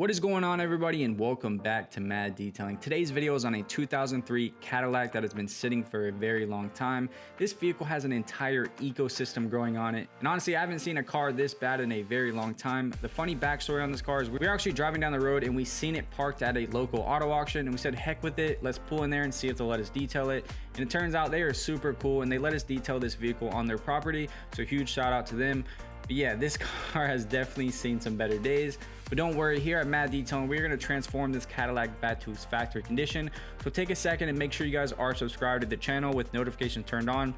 What is going on, everybody, and welcome back to M.A.D Detailing. Today's video is on a 2003 Cadillac that has been sitting for a very long time. This vehicle has an entire ecosystem growing on it, and honestly, I haven't seen a car this bad in a very long time. The funny backstory on this car is we were actually driving down the road and we seen it parked at a local auto auction, and we said, heck with it, let's pull in there and see if they'll let us detail it. And it turns out they are super cool and they let us detail this vehicle on their property, so huge shout out to them. But yeah, this car has definitely seen some better days. But don't worry, here at M.A.D Detailing, we're going to transform this Cadillac back to its factory condition. So take a second and make sure you guys are subscribed to the channel with notifications turned on.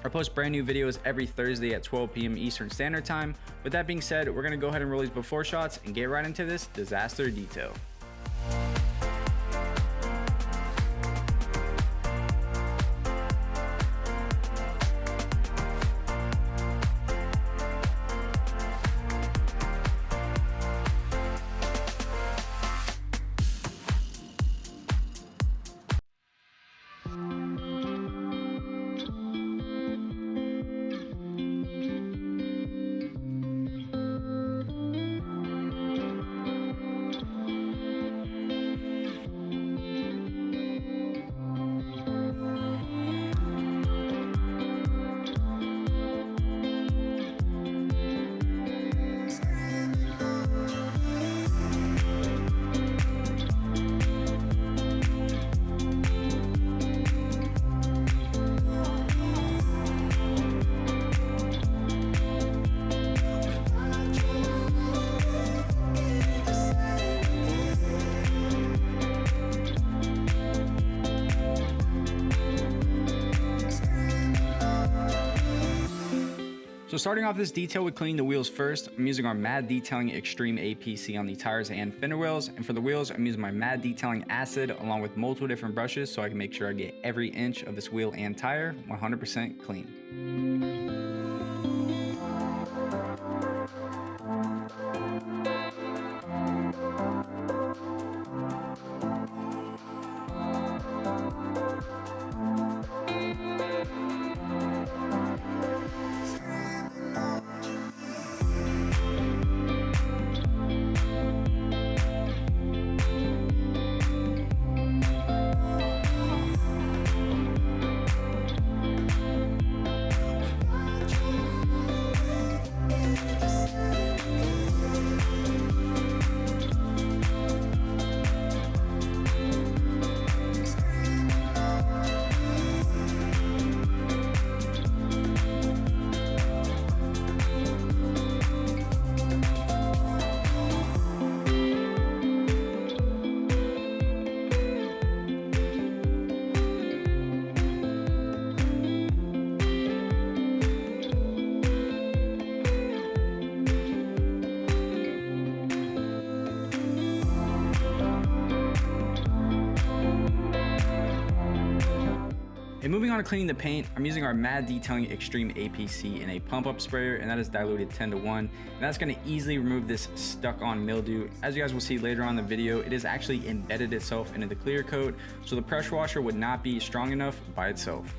I post brand new videos every Thursday at 12 p.m. Eastern Standard Time. With that being said, we're going to go ahead and roll these before shots and get right into this disaster detail. So starting off this detail with cleaning the wheels first, I'm using our M.A.D Detailing Extreme APC on the tires and fender wheels. And for the wheels, I'm using my M.A.D Detailing Acid along with multiple different brushes so I can make sure I get every inch of this wheel and tire 100% clean. And moving on to cleaning the paint, I'm using our M.A.D Detailing Extreme APC in a pump-up sprayer, and that is diluted 10:1. And that's going to easily remove this stuck-on mildew. As you guys will see later on in the video, it has actually embedded itself into the clear coat, so the pressure washer would not be strong enough by itself.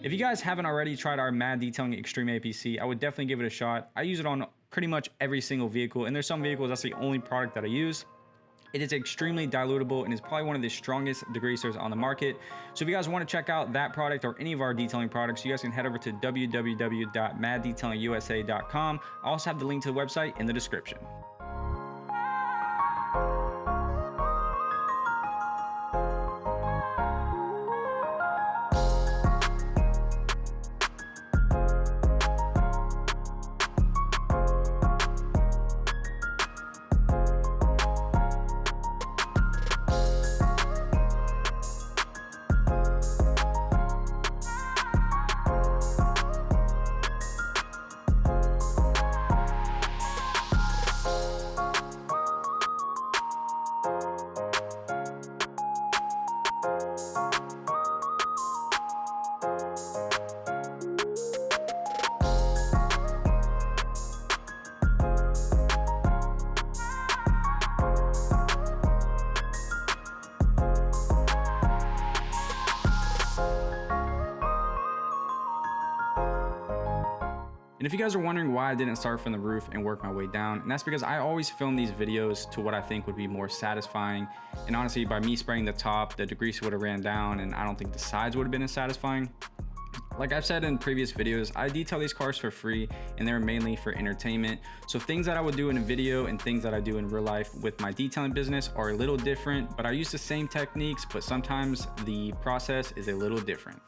If you guys haven't already tried our M.A.D Detailing Extreme APC, I would definitely give it a shot. I use it on pretty much every single vehicle, and there's some vehicles that's the only product that I use. It is extremely dilutable and is probably one of the strongest degreasers on the market. So if you guys want to check out that product or any of our detailing products, you guys can head over to www.maddetailingusa.com. I also have the link to the website in the description. And if you guys are wondering why I didn't start from the roof and work my way down, and that's because I always film these videos to what I think would be more satisfying. And honestly, by me spraying the top, the degreaser would have ran down and I don't think the sides would have been as satisfying. Like I've said in previous videos, I detail these cars for free and they're mainly for entertainment. So things that I would do in a video and things that I do in real life with my detailing business are a little different, but I use the same techniques, but sometimes the process is a little different.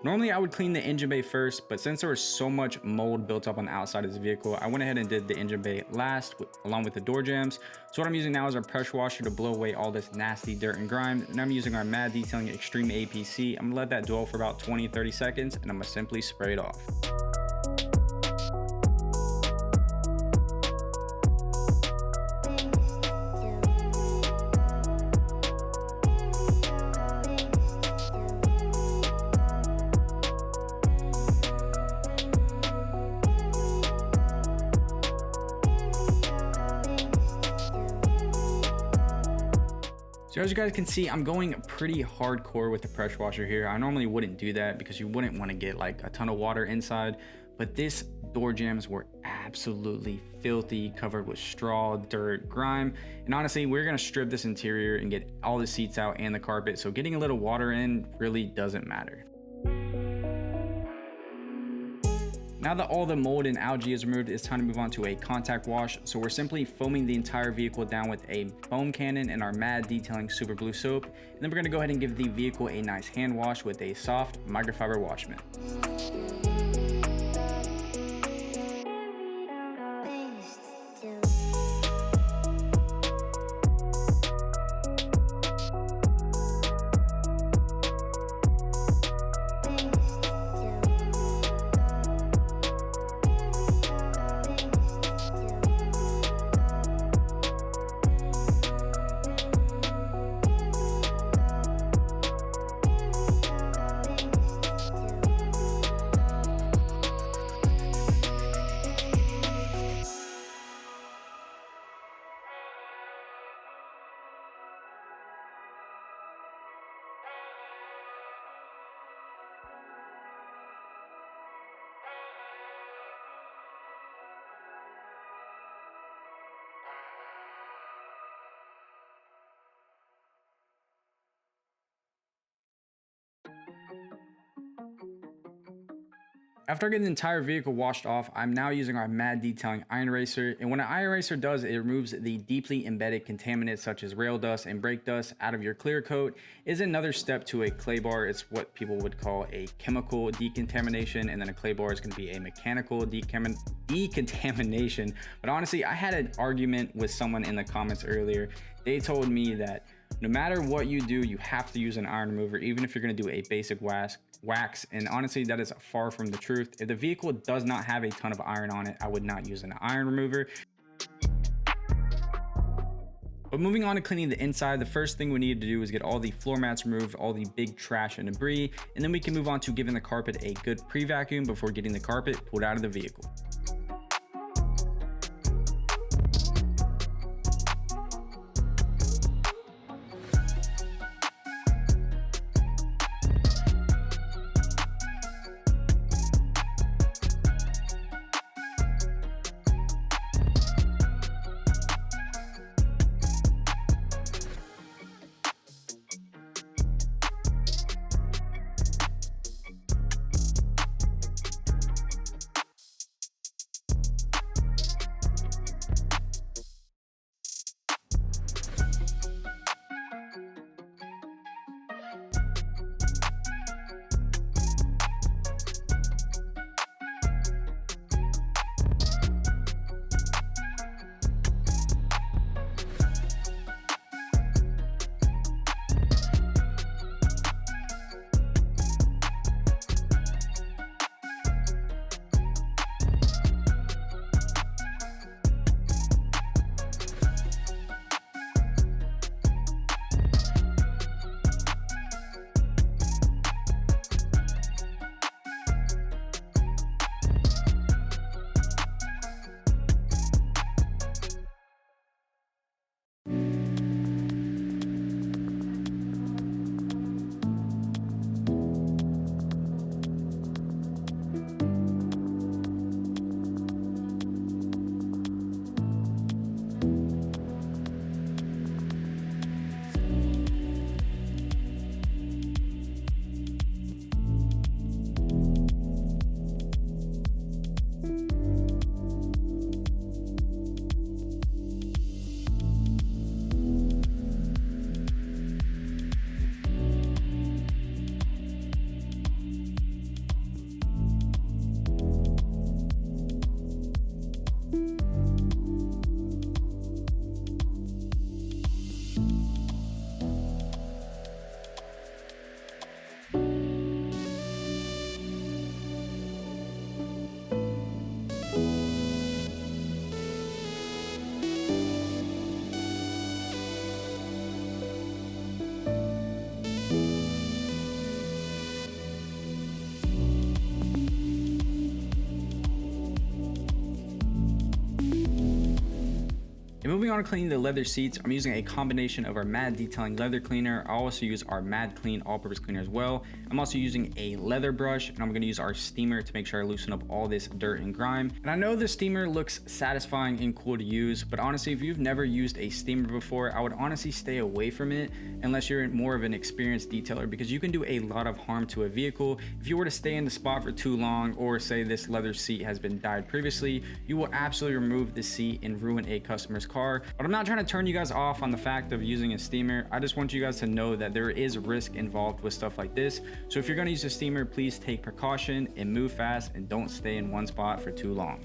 Normally I would clean the engine bay first, but since there was so much mold built up on the outside of this vehicle, I went ahead and did the engine bay last along with the door jambs. So what I'm using now is our pressure washer to blow away all this nasty dirt and grime. And I'm using our M.A.D Detailing Extreme APC. I'm gonna let that dwell for about 20-30 seconds and I'm gonna simply spray it off. So as you guys can see, I'm going pretty hardcore with the pressure washer here. I normally wouldn't do that because you wouldn't want to get like a ton of water inside, but this door jambs were absolutely filthy, covered with straw, dirt, grime. And honestly, we're gonna strip this interior and get all the seats out and the carpet. So getting a little water in really doesn't matter. Now that all the mold and algae is removed, it's time to move on to a contact wash. So we're simply foaming the entire vehicle down with a foam cannon and our M.A.D Detailing Super Blue soap. And then we're gonna go ahead and give the vehicle a nice hand wash with a soft microfiber wash mitt. After getting the entire vehicle washed off, I'm now using our M.A.D Detailing Iron Eraser. And what an iron eraser does, it removes the deeply embedded contaminants such as rail dust and brake dust out of your clear coat. Is another step to a clay bar. It's what people would call a chemical decontamination, and then a clay bar is going to be a mechanical decontamination. But honestly, I had an argument with someone in the comments earlier. They told me that no matter what you do, you have to use an iron remover, even if you're going to do a basic wax. And honestly, that is far from the truth. If the vehicle does not have a ton of iron on it, I would not use an iron remover. But moving on to cleaning the inside, the first thing we need to do is get all the floor mats removed, all the big trash and debris, and then we can move on to giving the carpet a good pre-vacuum before getting the carpet pulled out of the vehicle. And moving on to cleaning the leather seats, I'm using a combination of our M.A.D detailing leather cleaner. I also use our M.A.D clean all-purpose cleaner as well. I'm also using a leather brush, and I'm going to use our steamer to make sure I loosen up all this dirt and grime. And I know the steamer looks satisfying and cool to use, but honestly, if you've never used a steamer before, I would honestly stay away from it unless you're more of an experienced detailer, because you can do a lot of harm to a vehicle. If you were to stay in the spot for too long, or say this leather seat has been dyed previously, you will absolutely remove the seat and ruin a customer's car. But I'm not trying to turn you guys off on the fact of using a steamer. I just want you guys to know that there is risk involved with stuff like this. So if you're going to use a steamer, please take precaution and move fast, and don't stay in one spot for too long.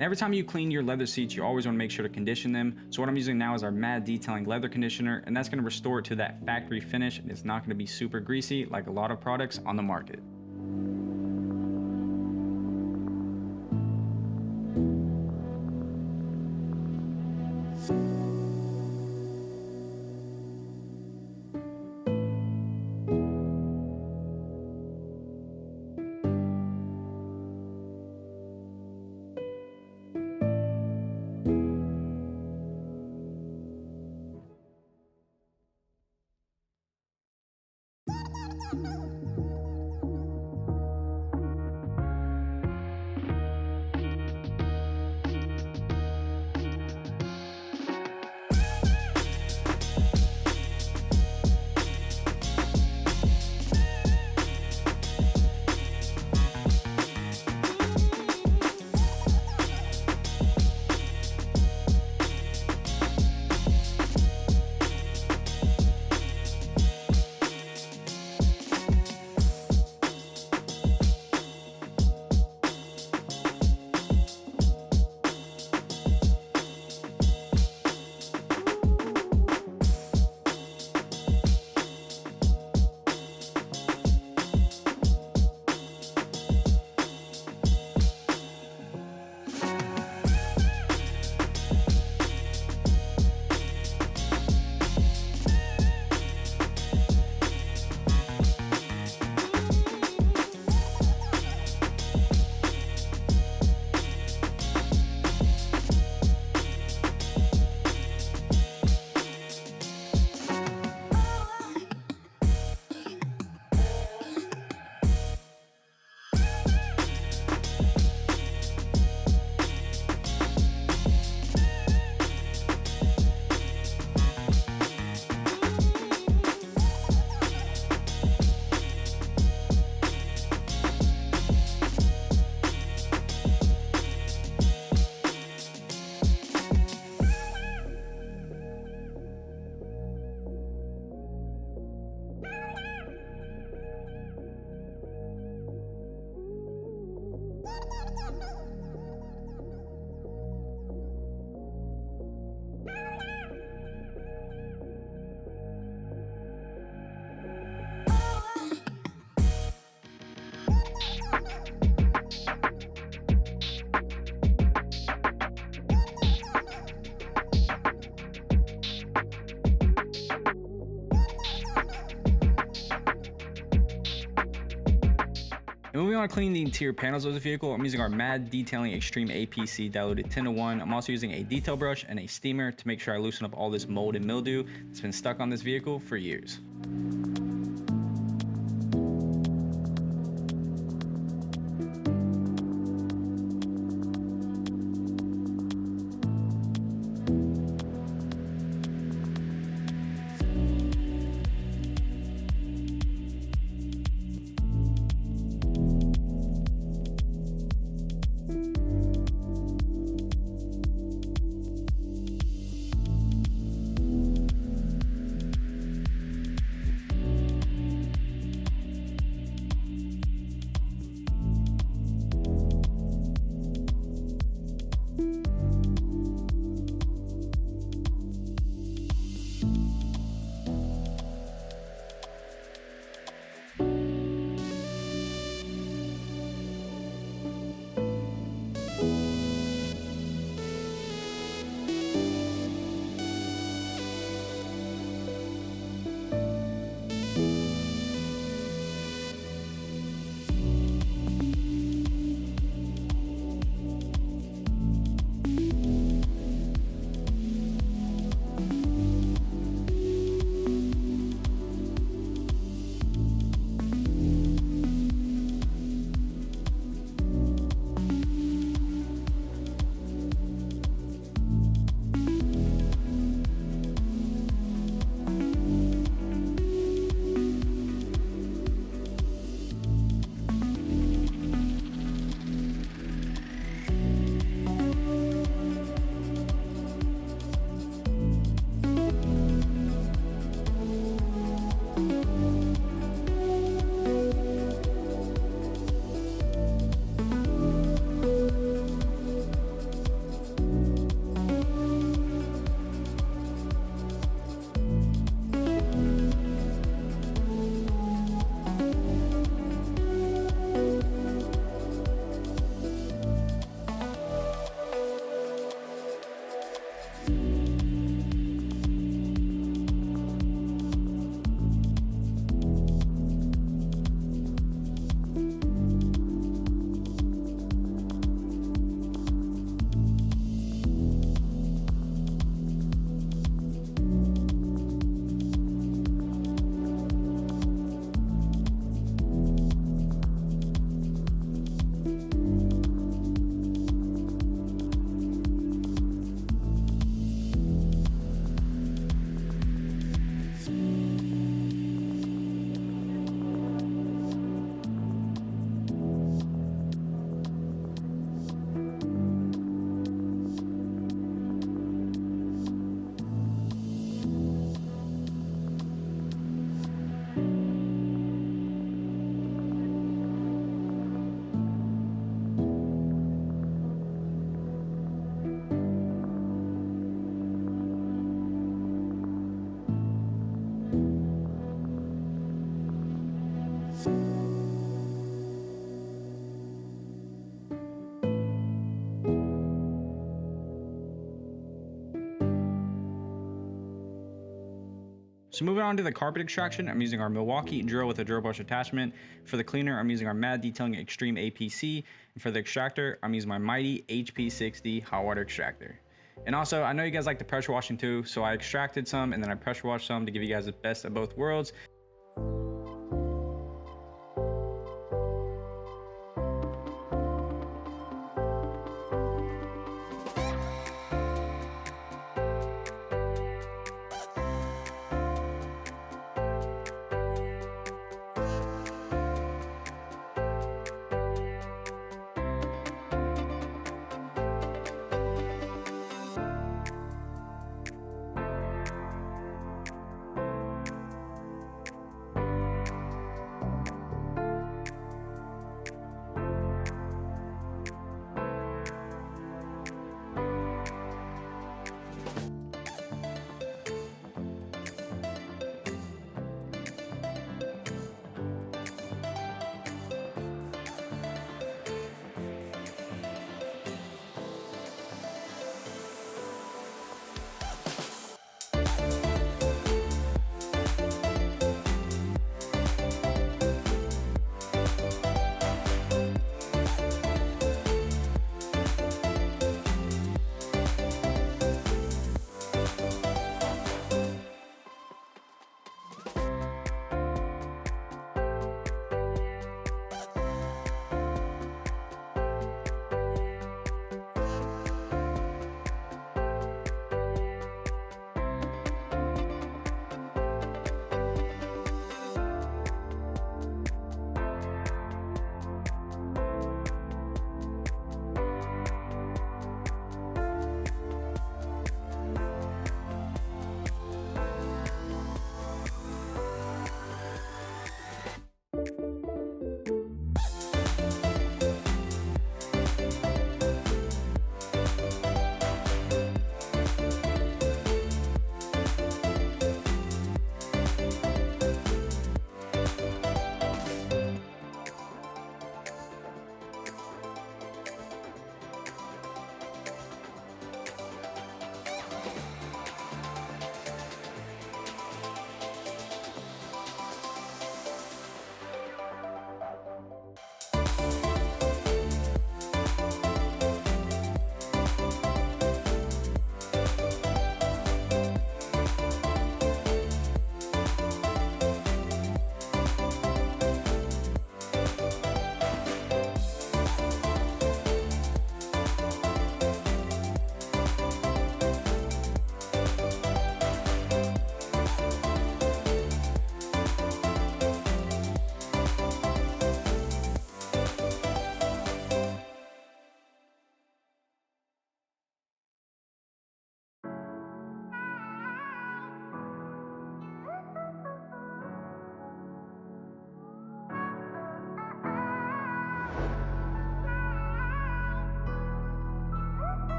And every time you clean your leather seats, you always want to make sure to condition them. So what I'm using now is our M.A.D detailing leather conditioner, and that's going to restore it to that factory finish, and it's not going to be super greasy like a lot of products on the market. And moving on to cleaning the interior panels of the vehicle, I'm using our M.A.D Detailing Extreme APC diluted 10-to-1. I'm also using a detail brush and a steamer to make sure I loosen up all this mold and mildew that's been stuck on this vehicle for years. So moving on to the carpet extraction, I'm using our Milwaukee drill with a drill brush attachment. For the cleaner, I'm using our M.A.D Detailing Extreme APC. And for the extractor, I'm using my MOLDIEST HP60 hot water extractor. And also, I know you guys like the pressure washing too, so I extracted some and then I pressure washed some to give you guys the best of both worlds.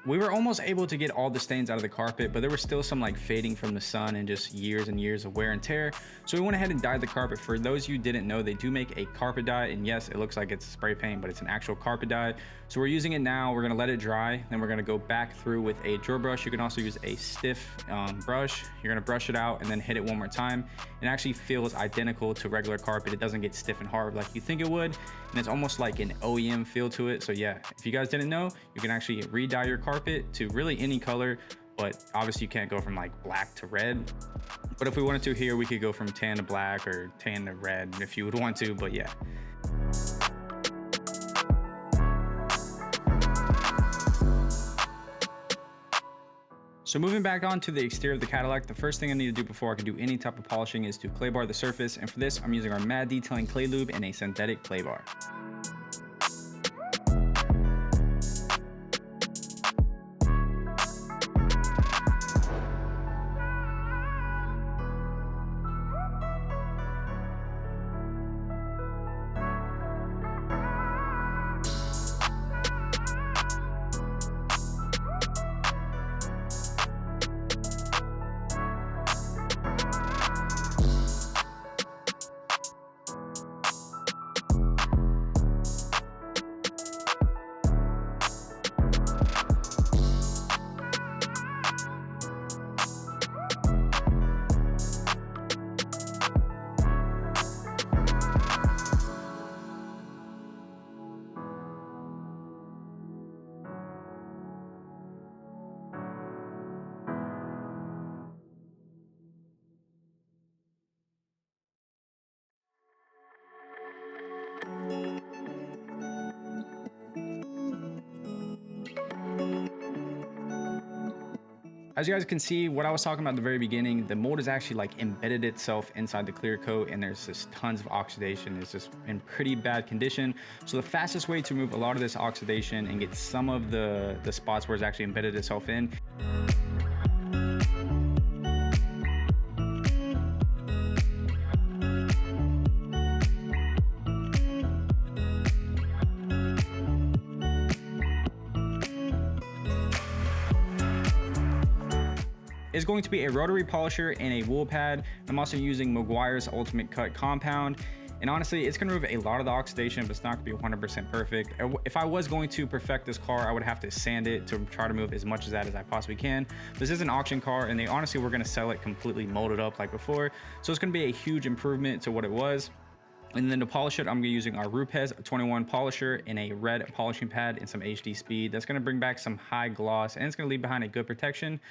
We were almost able to get all the stains out of the carpet, but there was still some like fading from the sun and just years and years of wear and tear. So we went ahead and dyed the carpet. For those of you who didn't know, they do make a carpet dye, and yes, it looks like it's spray paint, but it's an actual carpet dye. So we're using it now. We're gonna let it dry, then we're gonna go back through with a drill brush. You can also use a stiff brush. You're gonna brush it out and then hit it one more time. It actually feels identical to regular carpet. It doesn't get stiff and hard like you think it would, and it's almost like an OEM feel to it. So yeah, if you guys didn't know, you can actually re-dye your carpet to really any color, but obviously you can't go from like black to red. But if we wanted to here, we could go from tan to black or tan to red if you would want to, but yeah. So moving back on to the exterior of the Cadillac, the first thing I need to do before I can do any type of polishing is to clay bar the surface. And for this, I'm using our M.A.D Detailing Clay Lube and a synthetic clay bar. As you guys can see, what I was talking about at the very beginning, the mold is actually like embedded itself inside the clear coat, and there's just tons of oxidation. It's just in pretty bad condition. So the fastest way to remove a lot of this oxidation and get some of the spots where it's actually embedded itself in is going to be a rotary polisher and a wool pad. I'm also using Meguiar's Ultimate Cut Compound. And honestly, it's gonna remove a lot of the oxidation, but it's not gonna be 100% perfect. If I was going to perfect this car, I would have to sand it to try to remove as much of that as I possibly can. This is an auction car, and they honestly were gonna sell it completely molded up like before. So it's gonna be a huge improvement to what it was. And then to polish it, I'm gonna be using our Rupes 21 polisher and a red polishing pad and some HD speed. That's gonna bring back some high gloss, and it's gonna leave behind a good protection.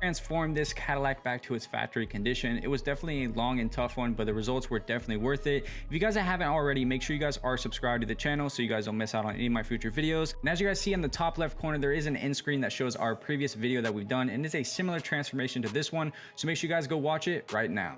transform this Cadillac back to its factory condition. It was definitely a long and tough one, but the results were definitely worth it. If you guys haven't already, make sure you guys are subscribed to the channel so you guys don't miss out on any of my future videos. And as you guys see in the top left corner, there is an end screen that shows our previous video that we've done, and it's a similar transformation to this one, so make sure you guys go watch it right now.